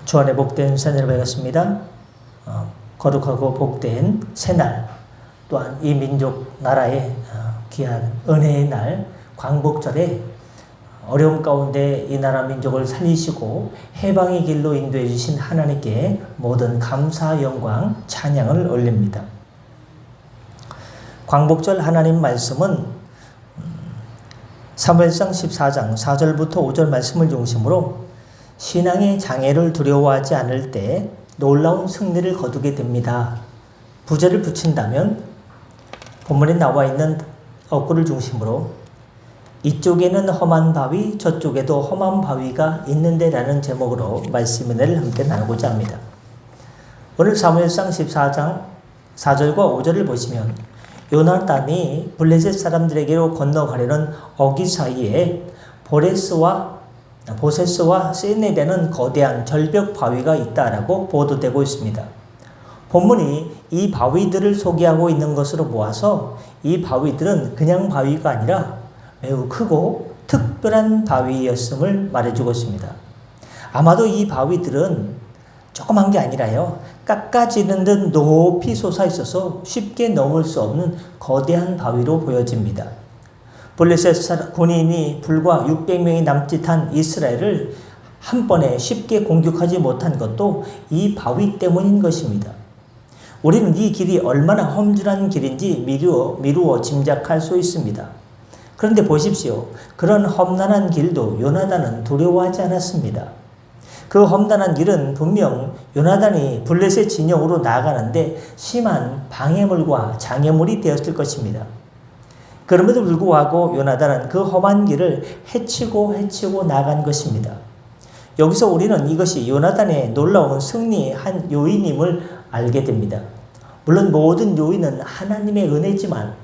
주 안에 복된 새날을 밝았습니다. 거룩하고 복된 새날, 또한 이 민족 나라의 귀한 은혜의 날, 광복절에 어려움 가운데 이 나라 민족을 살리시고 해방의 길로 인도해 주신 하나님께 모든 감사, 영광, 찬양을 올립니다. 광복절 하나님 말씀은 사무엘상 14장 4절부터 5절 말씀을 중심으로 신앙의 장애를 두려워하지 않을 때 놀라운 승리를 거두게 됩니다. 부제를 붙인다면 본문에 나와 있는 어구를 중심으로 이쪽에는 험한 바위, 저쪽에도 험한 바위가 있는데 라는 제목으로 말씀 은혜를 함께 나누고자 합니다. 오늘 사무엘상 14장 4절과 5절을 보시면 요나단이 블레셋 사람들에게로 건너가려는 어기 사이에 보세스와 세네라는 거대한 절벽 바위가 있다라고 보도되고 있습니다. 본문이 이 바위들을 소개하고 있는 것으로 보아서 이 바위들은 그냥 바위가 아니라 매우 크고 특별한 바위였음을 말해주고 있습니다. 아마도 이 바위들은 조그만 게 아니라요, 깎아지는 듯 높이 솟아 있어서 쉽게 넘을 수 없는 거대한 바위로 보여집니다. 블레셋 군인이 불과 600명이 남짓한 이스라엘을 한 번에 쉽게 공격하지 못한 것도 이 바위 때문인 것입니다. 우리는 이 길이 얼마나 험준한 길인지 미루어 짐작할 수 있습니다. 그런데 보십시오. 그런 험난한 길도 요나단은 두려워하지 않았습니다. 그 험난한 길은 분명 요나단이 블레셋 진영으로 나아가는데 심한 방해물과 장애물이 되었을 것입니다. 그럼에도 불구하고 요나단은 그 험한 길을 헤치고 나간 것입니다. 여기서 우리는 이것이 요나단의 놀라운 승리의 한 요인임을 알게 됩니다. 물론 모든 요인은 하나님의 은혜지만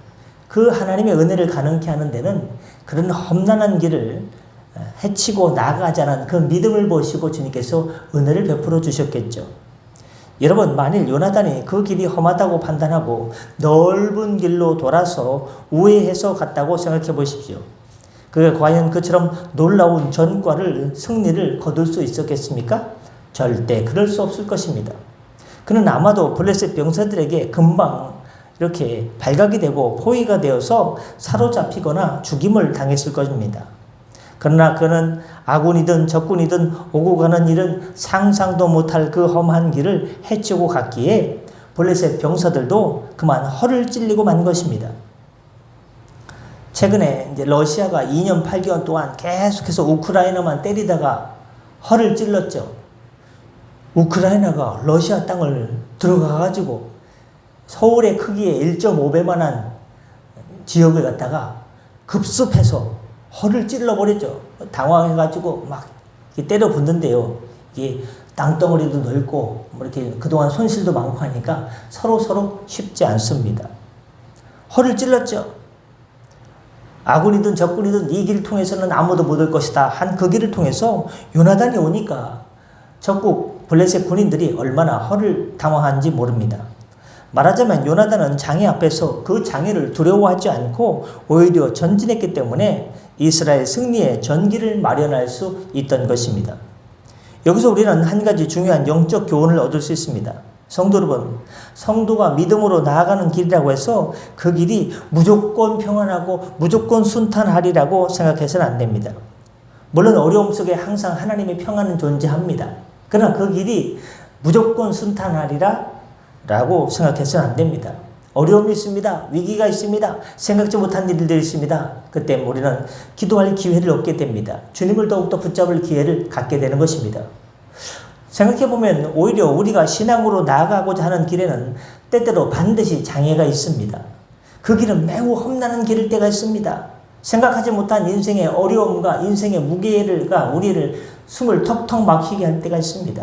그 하나님의 은혜를 가능케 하는 데는 그런 험난한 길을 헤치고 나가자는 그 믿음을 보시고 주님께서 은혜를 베풀어 주셨겠죠. 여러분, 만일 요나단이 그 길이 험하다고 판단하고 넓은 길로 돌아서 우회해서 갔다고 생각해 보십시오. 그가 과연 그처럼 놀라운 전과를, 승리를 거둘 수 있었겠습니까? 절대 그럴 수 없을 것입니다. 그는 아마도 블레셋 병사들에게 금방 이렇게 발각이 되고 포위가 되어서 사로잡히거나 죽임을 당했을 것입니다. 그러나 그는 아군이든 적군이든 오고 가는 일은 상상도 못할 그 험한 길을 헤치고 갔기에 블레셋 병사들도 그만 허를 찔리고 만 것입니다. 최근에 이제 러시아가 2년 8개월 동안 계속해서 우크라이나만 때리다가 허를 찔렀죠. 우크라이나가 러시아 땅을 들어가가지고 서울의 크기의 1.5배만한 지역을 갖다가 급습해서 허를 찔러버렸죠. 당황해가지고 막 때려 붙는데요. 이게 땅덩어리도 넓고 이렇게 그동안 손실도 많고 하니까 서로 쉽지 않습니다. 허를 찔렀죠. 아군이든 적군이든 이 길을 통해서는 아무도 못 올 것이다 한 그 길을 통해서 요나단이 오니까 적국 블레셋 군인들이 얼마나 허를 당황한지 모릅니다. 말하자면 요나단은 장애 앞에서 그 장애를 두려워하지 않고 오히려 전진했기 때문에 이스라엘 승리의 전기를 마련할 수 있던 것입니다. 여기서 우리는 한 가지 중요한 영적 교훈을 얻을 수 있습니다. 성도 여러분, 성도가 믿음으로 나아가는 길이라고 해서 그 길이 무조건 평안하고 무조건 순탄하리라고 생각해서는 안 됩니다. 물론 어려움 속에 항상 하나님의 평안은 존재합니다. 그러나 그 길이 무조건 순탄하리라 라고 생각해서는 안 됩니다. 어려움이 있습니다. 위기가 있습니다. 생각지 못한 일들이 있습니다. 그때 우리는 기도할 기회를 얻게 됩니다. 주님을 더욱더 붙잡을 기회를 갖게 되는 것입니다. 생각해보면 오히려 우리가 신앙으로 나아가고자 하는 길에는 때때로 반드시 장애가 있습니다. 그 길은 매우 험난한 길일 때가 있습니다. 생각하지 못한 인생의 어려움과 인생의 무게가 우리를 숨을 턱턱 막히게 할 때가 있습니다.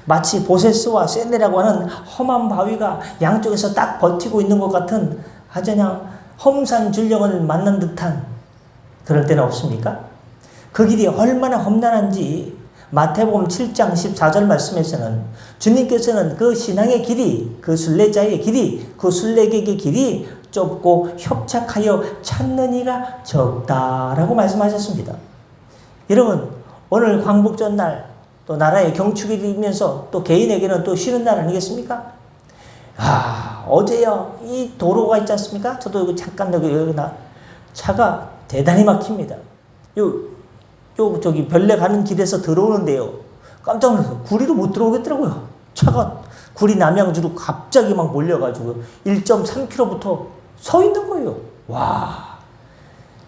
마치 보세스와 세네라고 하는 험한 바위가 양쪽에서 딱 버티고 있는 것 같은 아주 그냥 험산 줄령을 만난 듯한 그럴 때는 없습니까? 그 길이 얼마나 험난한지 마태복음 7장 14절 말씀에서는 주님께서는 그 신앙의 길이, 그 순례자의 길이, 그 순례객의 길이 좁고 협착하여 찾는 이가 적다라고 말씀하셨습니다. 여러분, 오늘 광복절 날 또 나라의 경축이 되면서 또 개인에게는 또 쉬는 날 아니겠습니까? 어제요, 이 도로가 있지 않습니까? 저도 이거 잠깐 여기 차가 대단히 막힙니다. 저기 별내 가는 길에서 들어오는데요. 깜짝 놀라서 구리로 못 들어오겠더라고요. 차가 구리 남양주로 갑자기 막 몰려가지고 1.3km부터 서 있는 거예요. 와,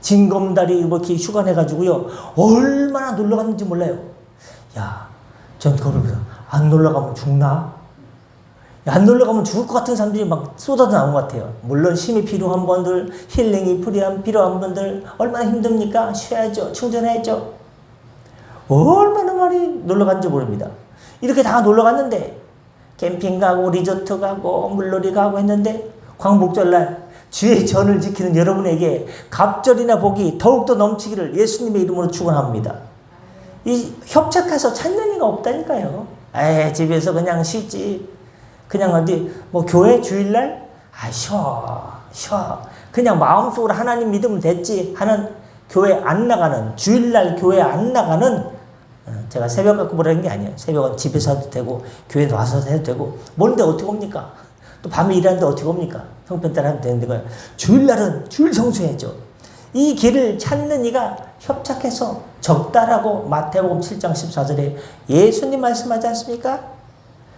징검다리 뭐 이렇게 휴가 내가지고요. 얼마나 놀러 갔는지 몰라요. 야, 전 그걸 안 놀러 가면 죽나? 안 놀러 가면 죽을 것 같은 사람들이 막 쏟아져 나온 것 같아요. 물론 쉼이 필요한 분들, 힐링이 필요한 분들 얼마나 힘듭니까? 쉬어야죠. 충전해야죠. 얼마나 많이 놀러 간지 모릅니다. 이렇게 다 놀러 갔는데 캠핑 가고 리조트 가고 물놀이 가고 했는데 광복절날 주의 전을 지키는 여러분에게 갑절이나 복이 더욱더 넘치기를 예수님의 이름으로 축원합니다. 이 협착해서 찾는 이가 없다니까요. 집에서 그냥 쉬지. 그냥 어디 뭐 교회 주일날 쉬어. 그냥 마음속으로 하나님 믿으면 됐지 하는 교회 안 나가는, 주일날 교회 안 나가는, 제가 새벽 갖고 뭐라는 게 아니에요. 새벽은 집에서 해도 되고 교회에 와서 해도 되고, 뭔데 어떻게 옵니까? 또 밤에 일하는데 어떻게 옵니까? 형편 따라 하면 되는데 거예요. 주일날은 주일 성수해야죠. 이 길을 찾는 이가 협착해서 적다라고 마태복음 7장 14절에 예수님 말씀하지 않습니까?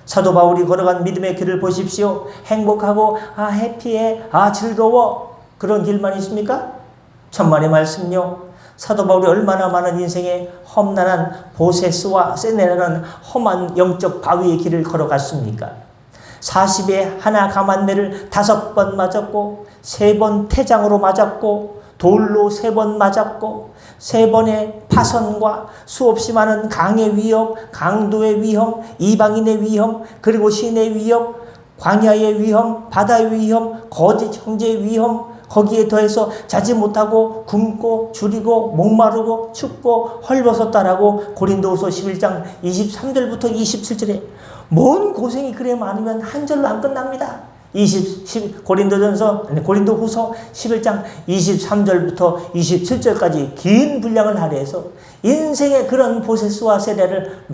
사도 바울이 걸어간 믿음의 길을 보십시오. 행복하고 해피해, 즐거워, 그런 길만 있습니까? 천만의 말씀요. 사도 바울이 얼마나 많은 인생의 험난한 보세스와 세네라는 험한 영적 바위의 길을 걸어갔습니까? 40에 하나 감한매를 5번 맞았고 3번 태장으로 맞았고 돌로 3번 맞았고 3번의 파선과 수없이 많은 강의 위협, 강도의 위험, 이방인의 위험, 그리고 신의 위협, 광야의 위험, 바다의 위험, 거짓 형제의 위험, 거기에 더해서 자지 못하고 굶고 줄이고 목마르고 춥고 헐벗었다라고 고린도후서 11장 23절부터 27절에 뭔 고생이 그래 많으면 한 절로 안 끝납니다. 고린도후서 11장 23절부터 27절까지 긴 분량을 할애해서 인생의 그런 보세스와 세례를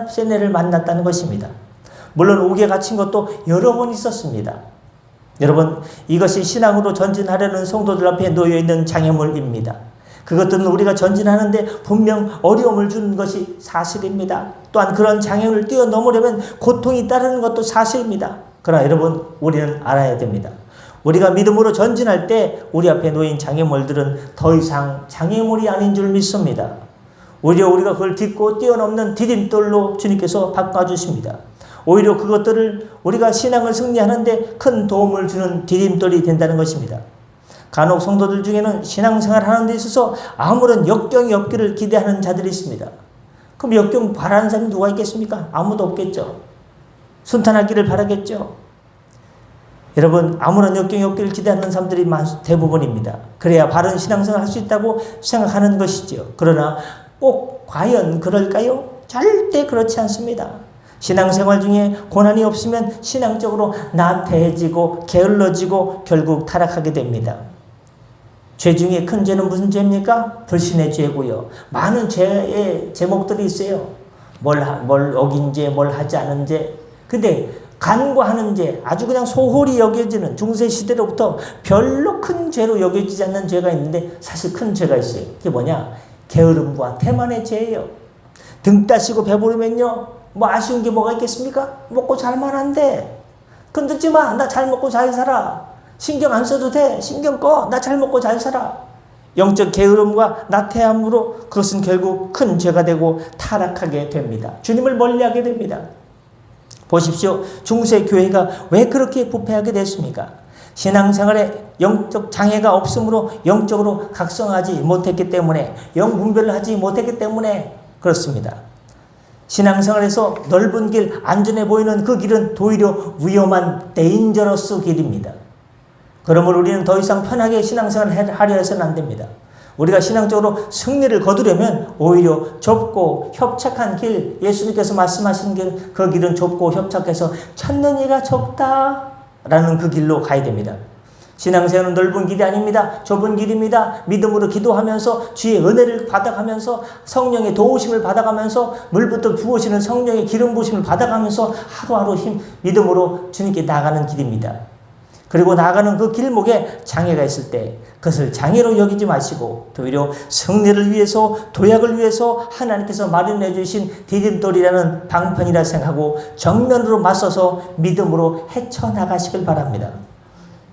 세례를 만났다는 것입니다. 물론 옥에 갇힌 것도 여러 번 있었습니다. 여러분, 이것이 신앙으로 전진하려는 성도들 앞에 놓여있는 장애물입니다. 그것들은 우리가 전진하는데 분명 어려움을 주는 것이 사실입니다. 또한 그런 장애물을 뛰어넘으려면 고통이 따르는 것도 사실입니다. 그러나 여러분, 우리는 알아야 됩니다. 우리가 믿음으로 전진할 때 우리 앞에 놓인 장애물들은 더 이상 장애물이 아닌 줄 믿습니다. 오히려 우리가 그걸 딛고 뛰어넘는 디딤돌로 주님께서 바꿔주십니다. 오히려 그것들을 우리가 신앙을 승리하는데 큰 도움을 주는 디딤돌이 된다는 것입니다. 간혹 성도들 중에는 신앙생활 하는 데 있어서 아무런 역경이 없기를 기대하는 자들이 있습니다. 그럼 역경 바라는 사람이 누가 있겠습니까? 아무도 없겠죠. 순탄하기를 바라겠죠. 여러분, 아무런 역경이 없기를 기대하는 사람들이 대부분입니다. 그래야 바른 신앙생활 할 수 있다고 생각하는 것이지요. 그러나 꼭 과연 그럴까요? 절대 그렇지 않습니다. 신앙생활 중에 고난이 없으면 신앙적으로 나태해지고 게을러지고 결국 타락하게 됩니다. 죄 중에 큰 죄는 무슨 죄입니까? 불신의 죄고요. 많은 죄의 제목들이 있어요. 뭘 어긴 죄, 뭘 하지 않은 죄. 근데 간과하는 죄, 아주 그냥 소홀히 여겨지는 중세시대로부터 별로 큰 죄로 여겨지지 않는 죄가 있는데 사실 큰 죄가 있어요. 그게 뭐냐? 게으름과 태만의 죄예요. 등 따시고 배부르면요, 뭐 아쉬운 게 뭐가 있겠습니까? 먹고 살만한데. 건들지 마. 나 잘 먹고 잘 살아. 신경 안 써도 돼. 신경 꺼. 나 잘 먹고 잘 살아. 영적 게으름과 나태함으로 그것은 결국 큰 죄가 되고 타락하게 됩니다. 주님을 멀리하게 됩니다. 보십시오. 중세 교회가 왜 그렇게 부패하게 됐습니까? 신앙생활에 영적 장애가 없으므로 영적으로 각성하지 못했기 때문에, 영분별을 하지 못했기 때문에 그렇습니다. 신앙생활에서 넓은 길, 안전해 보이는 그 길은 오히려 위험한 데인저러스 길입니다. 그러므로 우리는 더 이상 편하게 신앙생활을 하려 해서는 안 됩니다. 우리가 신앙적으로 승리를 거두려면 오히려 좁고 협착한 길, 예수님께서 말씀하신 길, 그 길은 좁고 협착해서 찾는 이가 적다라는 그 길로 가야 됩니다. 신앙생활은 넓은 길이 아닙니다. 좁은 길입니다. 믿음으로 기도하면서 주의 은혜를 받아가면서 성령의 도우심을 받아가면서 물부터 부으시는 성령의 기름 부으심을 받아가면서 하루하루 믿음으로 주님께 나가는 길입니다. 그리고 나가는 그 길목에 장애가 있을 때 그것을 장애로 여기지 마시고 오히려 승리를 위해서 도약을 위해서 하나님께서 마련해 주신 디딤돌이라는 방편이라 생각하고 정면으로 맞서서 믿음으로 헤쳐나가시길 바랍니다.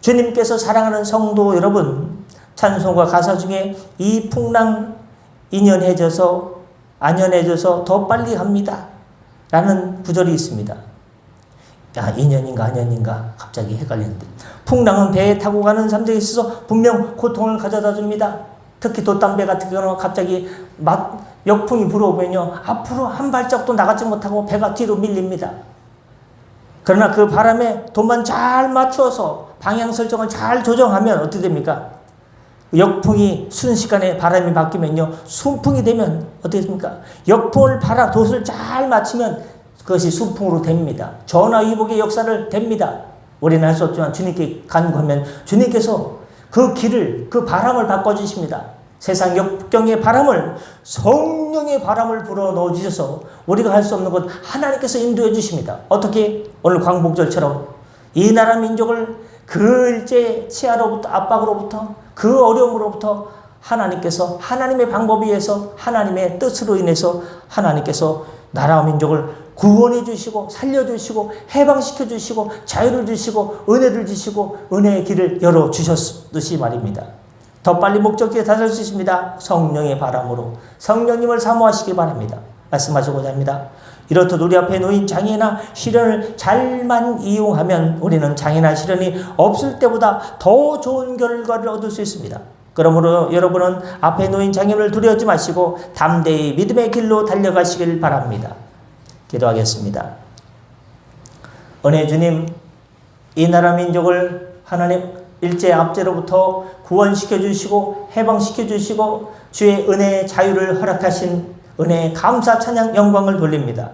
주님께서 사랑하는 성도 여러분, 찬송과 가사 중에 이 풍랑 안연해져서 더 빨리 갑니다 라는 구절이 있습니다. 야, 2년인가 안년인가 갑자기 헷갈리는데, 풍랑은 배에 타고 가는 사람들에 있어서 분명 고통을 가져다 줍니다. 특히 돛담배 같은 경우는 갑자기 역풍이 불어오면요 앞으로 한 발짝도 나가지 못하고 배가 뒤로 밀립니다. 그러나 그 바람에 돛만 잘 맞추어서 방향 설정을 잘 조정하면 어떻게 됩니까? 역풍이 순식간에 바람이 바뀌면요 순풍이 되면 어떻게 됩니까? 역풍을 돛을 잘 맞추면 그것이 순풍으로 됩니다. 전화위복의 역사를 됩니다. 우리는 할 수 없지만 주님께 간구하면 주님께서 그 길을, 그 바람을 바꿔주십니다. 세상 역경의 바람을, 성령의 바람을 불어 넣어주셔서 우리가 할 수 없는 것 하나님께서 인도해 주십니다. 어떻게? 오늘 광복절처럼 이 나라 민족을 그 일제 치하로부터, 압박으로부터, 그 어려움으로부터 하나님께서 하나님의 방법에 의해서 하나님의 뜻으로 인해서 하나님께서 나라와 민족을 구원해 주시고 살려주시고 해방시켜 주시고 자유를 주시고 은혜를 주시고 은혜의 길을 열어주셨듯이 말입니다. 더 빨리 목적지에 다다를 수 있습니다. 성령의 바람으로 성령님을 사모하시기 바랍니다. 말씀하시고자 합니다. 이렇듯 우리 앞에 놓인 장애나 시련을 잘만 이용하면 우리는 장애나 시련이 없을 때보다 더 좋은 결과를 얻을 수 있습니다. 그러므로 여러분은 앞에 놓인 장애를 두려워하지 마시고 담대히 믿음의 길로 달려가시길 바랍니다. 기도하겠습니다. 은혜 주님, 이 나라 민족을 하나님 일제 압제로부터 구원시켜 주시고 해방시켜 주시고 주의 은혜의 자유를 허락하신 은혜의 감사 찬양 영광을 돌립니다.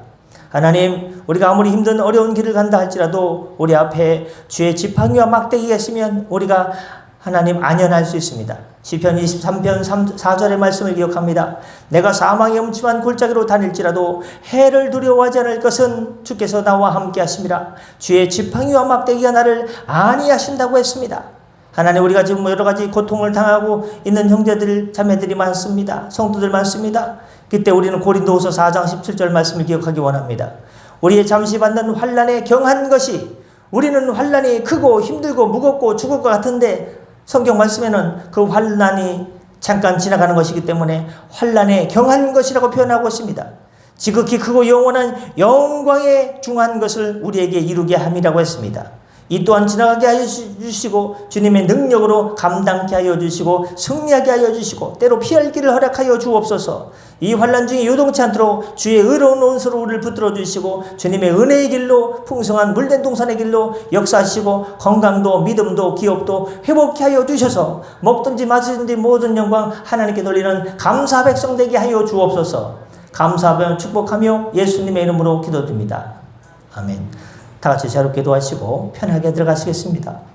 하나님, 우리가 아무리 힘든 어려운 길을 간다 할지라도 우리 앞에 주의 지팡이와 막대기가 있으면 우리가 하나님 안연할 수 있습니다. 시편 23편 4절의 말씀을 기억합니다. 내가 사망의 음침한 골짜기로 다닐지라도 해를 두려워하지 않을 것은 주께서 나와 함께 하심이라. 주의 지팡이와 막대기가 나를 안위하신다고 했습니다. 하나님, 우리가 지금 여러 가지 고통을 당하고 있는 형제들 자매들이 많습니다. 성도들 많습니다. 그때 우리는 고린도후서 4장 17절 말씀을 기억하기 원합니다. 우리의 잠시 받는 환난에 경한 것이, 우리는 환난이 크고 힘들고 무겁고 죽을 것 같은데 성경 말씀에는 그 환난이 잠깐 지나가는 것이기 때문에 환난에 경한 것이라고 표현하고 있습니다. 지극히 크고 영원한 영광에 중한 것을 우리에게 이루게 함이라고 했습니다. 이 또한 지나가게 하여 주시고 주님의 능력으로 감당케 하여 주시고 승리하게 하여 주시고 때로 피할 길을 허락하여 주옵소서. 이 환난 중에 요동치 않도록 주의 의로운 온수로 우리를 붙들어 주시고 주님의 은혜의 길로 풍성한 물된 동산의 길로 역사하시고 건강도 믿음도 기업도 회복케 하여 주셔서 먹든지 마시든지 모든 영광 하나님께 돌리는 감사 백성 되게 하여 주옵소서. 감사하며 축복하며 예수님의 이름으로 기도드립니다. 아멘. 다 같이 자유롭게 기도하시고 편하게 들어가시겠습니다.